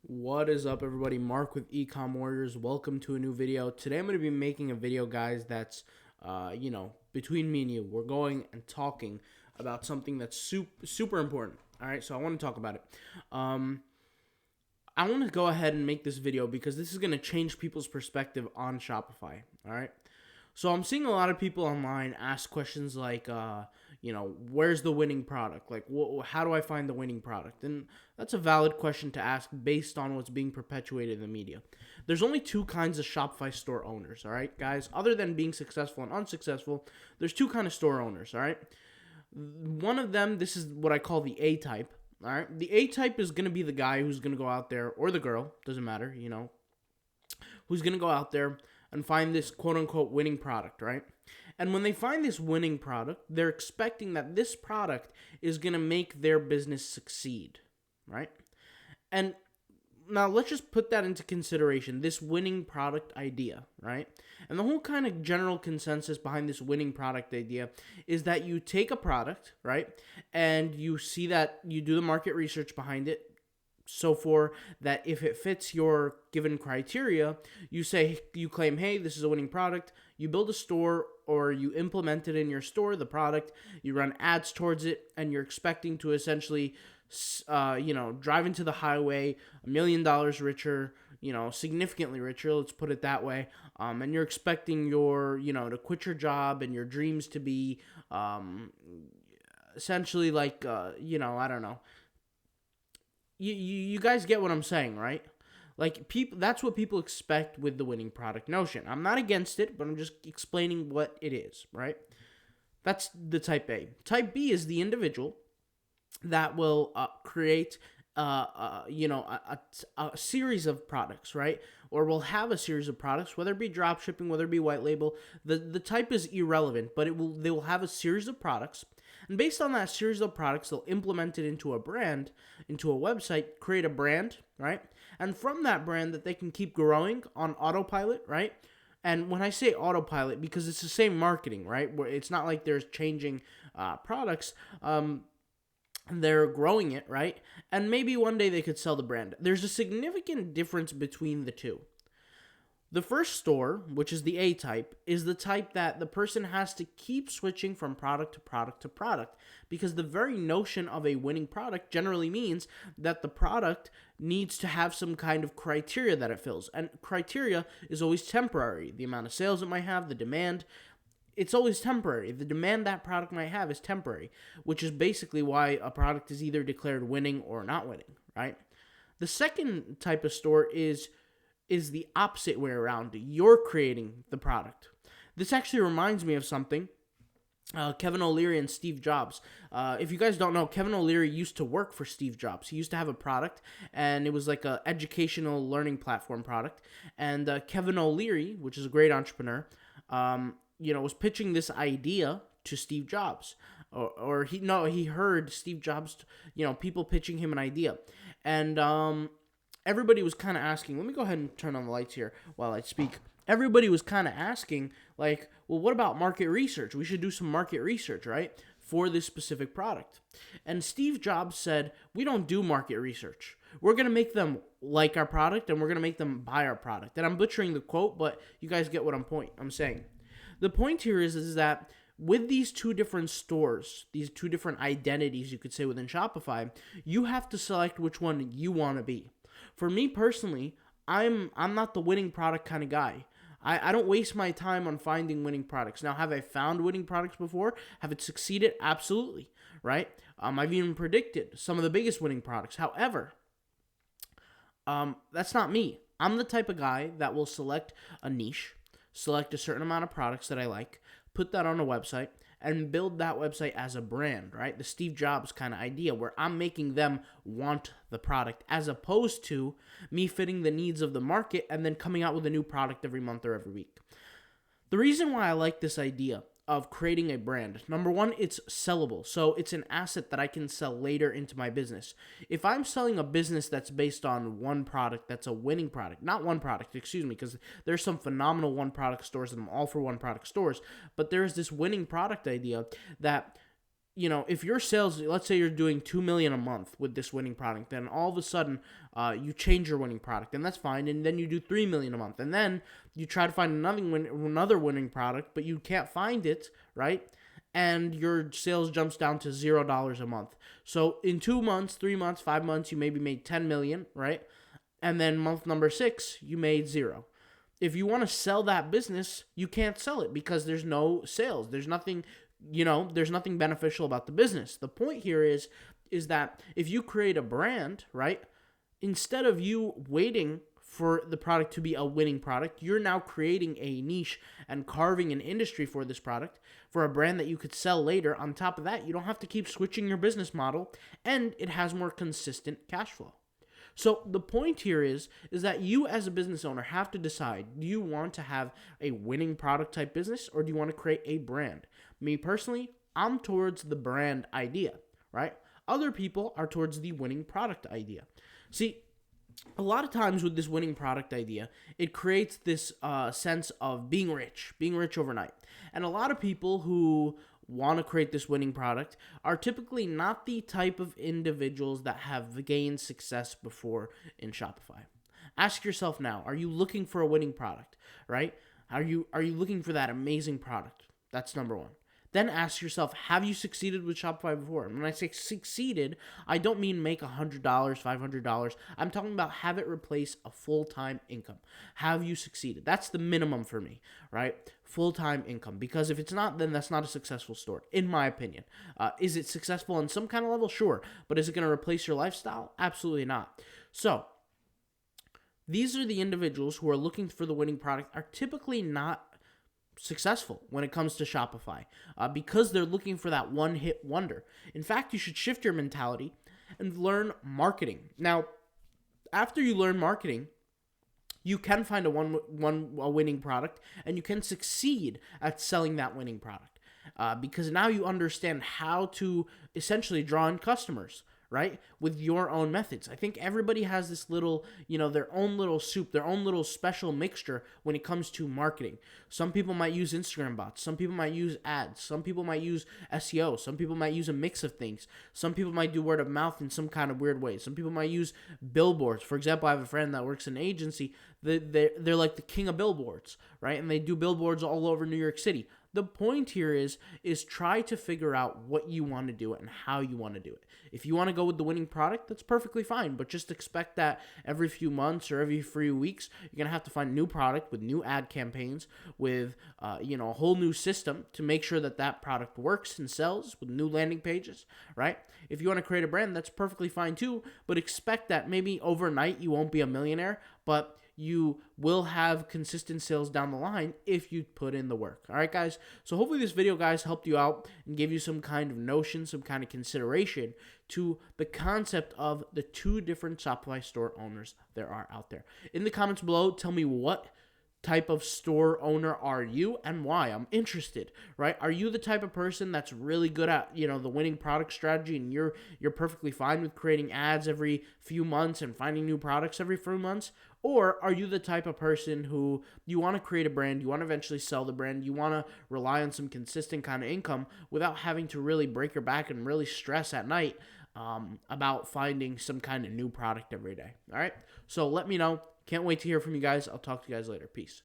What is up, everybody? Mark with Ecom Warriors. Welcome to a new video. Today I'm going to be making a video, guys, that's, between me and you. We're going and talking about something that's super important. All right, so I want to talk about it. I want to go ahead and make this video because this is going to change people's perspective on Shopify. All right, so I'm seeing a lot of people online ask questions like, where's the winning product? Like, how do I find the winning product? And that's a valid question to ask based on what's being perpetuated in the media. There's only two kinds of Shopify store owners, all right, guys? Other than being successful and unsuccessful, there's two kinds of store owners, all right? One of them, this is what I call the A type, all right? The A type is going to be the guy who's going to go out there, or the girl, doesn't matter, who's going to go out there and find this quote-unquote winning product, right? And when they find this winning product, they're expecting that this product is going to make their business succeed, right? And now let's just put that into consideration, this winning product idea, right? And the whole kind of general consensus behind this winning product idea is that you take a product, right? And you see that you do the market research behind it, so for that, if it fits your given criteria, you claim, hey, this is a winning product. You build a store or you implement it in your store, the product, you run ads towards it, and you're expecting to essentially, drive into the highway $1 million richer, significantly richer, let's put it that way. And you're expecting to quit your job and your dreams to be, essentially like, I don't know. You guys get what I'm saying, right? Like, that's what people expect with the winning product notion. I'm not against it, but I'm just explaining what it is, right? That's the type A. Type B is the individual that will create a series of products, right? Or will have a series of products, whether it be drop shipping, whether it be white label. The type is irrelevant, but they will have a series of products. And based on that series of products, they'll implement it into a brand, into a website, create a brand, right? And from that brand that they can keep growing on autopilot, right? And when I say autopilot, because it's the same marketing, right? Where it's not like there's changing products. They're growing it, right? And maybe one day they could sell the brand. There's a significant difference between the two. The first store, which is the A type, is the type that the person has to keep switching from product to product to product, because the very notion of a winning product generally means that the product needs to have some kind of criteria that it fills. And criteria is always temporary. The amount of sales it might have, the demand, it's always temporary. The demand that product might have is temporary, which is basically why a product is either declared winning or not winning, right? The second type of store is the opposite way around. You're creating the product. This actually reminds me of something. Kevin O'Leary and Steve Jobs. If you guys don't know, Kevin O'Leary used to work for Steve Jobs. He used to have a product, and it was like an educational learning platform product. And Kevin O'Leary, which is a great entrepreneur, was pitching this idea to Steve Jobs. He heard Steve Jobs, people pitching him an idea. And everybody was kind of asking, let me go ahead and turn on the lights here while I speak. Everybody was kind of asking, like, well, what about market research? We should do some market research, right, for this specific product. And Steve Jobs said, we don't do market research. We're going to make them like our product, and we're going to make them buy our product. And I'm butchering the quote, but you guys get what I'm saying. The point here is that with these two different stores, these two different identities, you could say, within Shopify, you have to select which one you want to be. For me personally, I'm not the winning product kind of guy. I don't waste my time on finding winning products. Now, have I found winning products before? Have it succeeded? Absolutely, right? I've even predicted some of the biggest winning products. However, that's not me. I'm the type of guy that will select a niche, select a certain amount of products that I like, put that on a website, and build that website as a brand, right? The Steve Jobs kind of idea where I'm making them want the product, as opposed to me fitting the needs of the market and then coming out with a new product every month or every week. The reason why I like this idea of creating a brand, number one, it's sellable. So it's an asset that I can sell later into my business. If I'm selling a business that's based on one product, that's a winning product, not one product, because there's some phenomenal one product stores and I'm all for one product stores, but there's this winning product idea that if your sales, let's say you're doing 2 million a month with this winning product, then all of a sudden you change your winning product, and that's fine. And then you do 3 million a month, and then you try to find another winning product, but you can't find it, right? And your sales jumps down to $0 a month. So in 2 months, 3 months, 5 months, you maybe made 10 million, right? And then month number 6, you made 0. If you want to sell that business, you can't sell it because there's no sales. There's nothing, there's nothing beneficial about the business. The point here is that if you create a brand, right, instead of you waiting for the product to be a winning product, you're now creating a niche and carving an industry for this product, for a brand that you could sell later. On top of that, you don't have to keep switching your business model, and it has more consistent cash flow. So the point here is that you as a business owner have to decide, do you want to have a winning product type business, or do you want to create a brand? Me personally, I'm towards the brand idea, right? Other people are towards the winning product idea. See, a lot of times with this winning product idea, it creates this sense of being rich overnight. And a lot of people who want to create this winning product are typically not the type of individuals that have gained success before in Shopify. Ask yourself now, are you looking for a winning product, right? Are you looking for that amazing product? That's number one. Then ask yourself, have you succeeded with Shopify before? And when I say succeeded, I don't mean make $100, $500. I'm talking about have it replace a full-time income. Have you succeeded? That's the minimum for me, right? Full-time income. Because if it's not, then that's not a successful store, in my opinion. Is it successful on some kind of level? Sure. But is it going to replace your lifestyle? Absolutely not. So these are the individuals who are looking for the winning product, are typically not successful when it comes to Shopify because they're looking for that one-hit wonder. In fact, you should shift your mentality and learn marketing. Now, after you learn marketing, you can find a winning product, and you can succeed at selling that winning product because now you understand how to essentially draw in customers, right? With your own methods. I think everybody has this little, their own little soup, their own little special mixture when it comes to marketing. Some people might use Instagram bots. Some people might use ads. Some people might use SEO. Some people might use a mix of things. Some people might do word of mouth in some kind of weird way. Some people might use billboards. For example, I have a friend that works in an agency. They're like the king of billboards, right? And they do billboards all over New York City. The point here is try to figure out what you want to do and how you want to do it. If you want to go with the winning product, that's perfectly fine, but just expect that every few months or every few weeks, you're going to have to find a new product with new ad campaigns, with a whole new system to make sure that that product works and sells, with new landing pages, right? If you want to create a brand, that's perfectly fine too, but expect that maybe overnight you won't be a millionaire, but you will have consistent sales down the line if you put in the work. All right, guys? So hopefully this video, guys, helped you out and gave you some kind of notion, some kind of consideration to the concept of the 2 different Shopify store owners there are out there. In the comments below, tell me what type of store owner are you and why. I'm interested, right? Are you the type of person that's really good at, the winning product strategy, and you're perfectly fine with creating ads every few months and finding new products every few months? Or are you the type of person who you want to create a brand, you want to eventually sell the brand, you want to rely on some consistent kind of income without having to really break your back and really stress at night about finding some kind of new product every day? All right? So let me know. Can't wait to hear from you guys. I'll talk to you guys later. Peace.